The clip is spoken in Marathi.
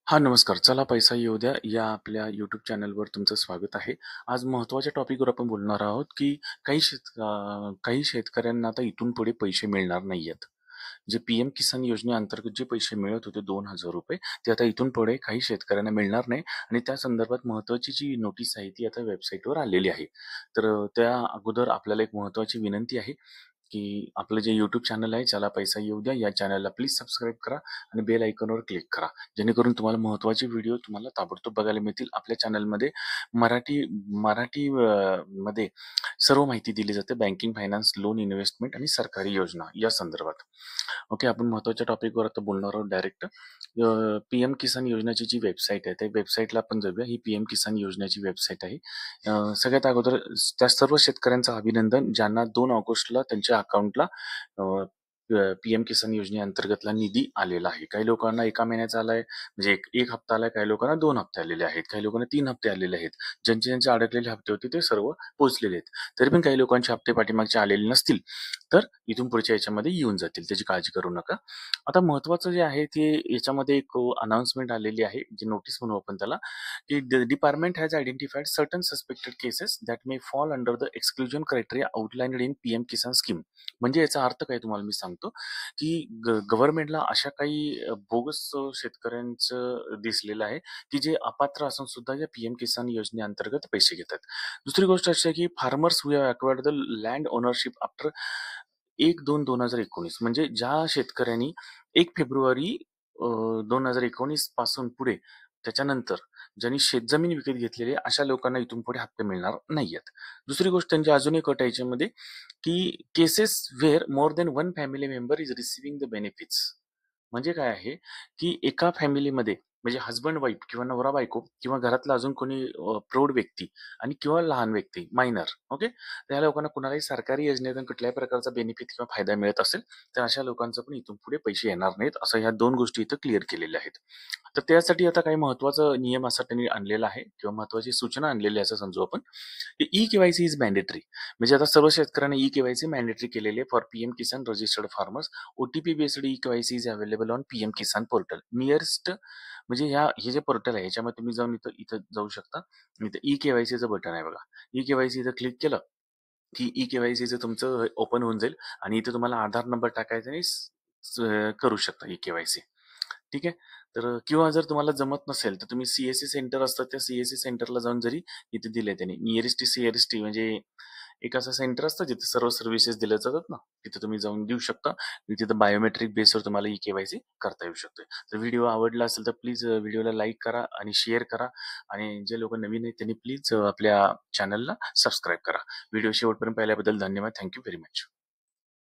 हां, नमस्कार. चला पैसा येऊ द्या या आपल्या YouTube चॅनलवर तुमचं स्वागत आहे. आज महत्त्वाच्या टॉपिकवर आपण बोलणार आहोत, की काही शेतकऱ्यांना आता इथून पुढे पैसे मिळणार नाहीयेत. जे पी-एम किसान योजनेअंतर्गत जे पैसे मिळत होते ₹2,000 ते आता इथून पुढे काही शेतकऱ्यांना मिळणार नाही आणि त्या संदर्भात महत्त्वाची जी नोटीस आहे ती आता वेबसाईटवर आलेली आहे. तर त्या अगोदर आपल्याला एक महत्त्वाची विनंती आहे, की आपलं जे YouTube चॅनल आहे, चला पैसा येऊ द्या, या चॅनलला प्लीज सबस्क्राईब करा आणि बेल आयकॉनवर क्लिक करा. जेणेकरून तुम्हाला महत्त्वाचे व्हिडिओ तुम्हाला ताबडतोब बघायला मिळतील. आपल्या चॅनलमध्ये मराठी मराठी मध्ये सर्व माहिती दिली जाते बँकिंग, फायनान्स, लोन, इन्व्हेस्टमेंट आणि सरकारी योजना या संदर्भात. ओके, आपण महत्त्वाच्या टॉपिकवर आता बोलणार आहोत डायरेक्ट. पी-एम किसान योजनेची जी वेबसाईट आहे, त्या वेबसाईटला आपण जाऊया. ही पी-एम किसान योजनेची वेबसाईट आहे. सगळ्यात अगोदर त्या सर्व शेतकऱ्यांचं अभिनंदन ज्यांना 2 ऑगस्टला त्यांच्या अकाउंटला पी-एम किसान योजनेअंतर्गतला निधी आलेला आहे. काही लोकांना 1 महिन्याचा आलाय, म्हणजे एक हप्ता आलाय, काही लोकांना 2 हप्ते आलेले आहेत, काही लोकांना 3 हप्ते आलेले आहेत. ज्यांचे अडकलेले हप्ते होते ते सर्व पोहोचलेले आहेत. तरी पण काही लोकांचे हप्ते पाठीमागचे आलेले नसतील, तर इथून पुढच्या याच्यामध्ये येऊन जातील. त्याची काळजी करू नका. आता महत्त्वाचं जे आहे ते याच्यामध्ये एक अनाउन्समेंट आलेली आहे, जी नोटीस म्हणू आपण त्याला, की the department has identified certain suspected cases that may fall under the exclusion criteria outlined in PM Kisan scheme. म्हणजे याचा अर्थ काय तुम्हाला मी सांगतो, की गव्हर्नमेंटला अशा काही बोगस शेतकऱ्यांचं दिसलेलं आहे, की जे अपात्र असून सुद्धा या पी-एम किसान योजनेअंतर्गत पैसे घेतात. दुसरी गोष्ट अशी आहे, की farmers who have acquired the land ownership after 1/2/2019 म्हणजे ज्या शेतकऱ्यांनी 1 फेब्रुवारी 2019 पासून पुढे त्याच्यानंतर ज्यांनी शेतजमीन विकत घेतलेली आहे, अशा लोकांना इथून पुढे हप्ते मिळणार नाहीयेत. दुसरी गोष्ट त्यांची अजून एक अट आहे याच्यामध्ये, की cases where more than 1 family member is receiving the benefits. म्हणजे काय आहे, की एका फॅमिलीमध्ये म्हणजे हसबंड वाईफ किंवा नवरा-बायको किंवा घरातला अजून कोणी प्रौढ व्यक्ती आणि किंवा लहान व्यक्ती, मायनर, ओके. त्या लोकांना कुणालाही सरकारी योजनेतून कुठल्याही प्रकारचा बेनिफिट किंवा फायदा मिळत असेल, तर अशा लोकांचं पण इथून पुढे पैसे येणार नाहीत, असं ह्या 2 गोष्टी इथं क्लिअर केलेल्या आहेत. तर त्यासाठी आता काही महत्त्वाचा नियम असा त्यांनी आणलेला आहे किंवा महत्त्वाची सूचना आणलेली आहे असं समजू आपण, की ई-के-वाय-सी इज मॅन्डेटरी. म्हणजे आता सर्व शेतकऱ्यांना ई-के-वाय-सी मॅन्डेटरी केलेली आहे for PM Kisan registered farmers. OTP based eKYC is available on PM Kisan portal. Nearest म्हणजे हे जे पोर्टल आहे याच्यामध्ये तुम्ही जाऊन इथं इथं जाऊ शकता. इथं ई-के-वाय-सीचं बटन आहे बघा. ई-के-वाय-सी इथं क्लिक केलं, की ई-के-वाय-सीचं तुमचं ओपन होऊन जाईल आणि इथे तुम्हाला आधार नंबर टाकायचा आणि करू शकता ई-के-वाय-सी. ठीक आहे. तर किंवा जर तुम्हाला जमत नसेल, तर तुम्ही सी-एस-सी सेंटर असतात, त्या सी-एस-सी सेंटरला जाऊन जरी इथे दिलंय त्यांनी निअरेस्ट सी-आर-एस-टी म्हणजे एक असं सेंटर असतं जिथे सर्व सर्व्हिसेस दिल्या जातात ना, तिथे तुम्ही जाऊन देऊ शकता. आणि तिथं बायोमेट्रिक बेसवर तुम्हाला ई-के-वाय-सी करता येऊ शकते. तर व्हिडिओ आवडला असेल तर प्लीज व्हिडिओला लाईक करा आणि शेअर करा आणि जे लोकं नवीन आहेत त्यांनी प्लीज आपल्या चॅनलला सबस्क्राईब करा. व्हिडिओ शेवटपर्यंत पाहिल्याबद्दल धन्यवाद. Thank you very much.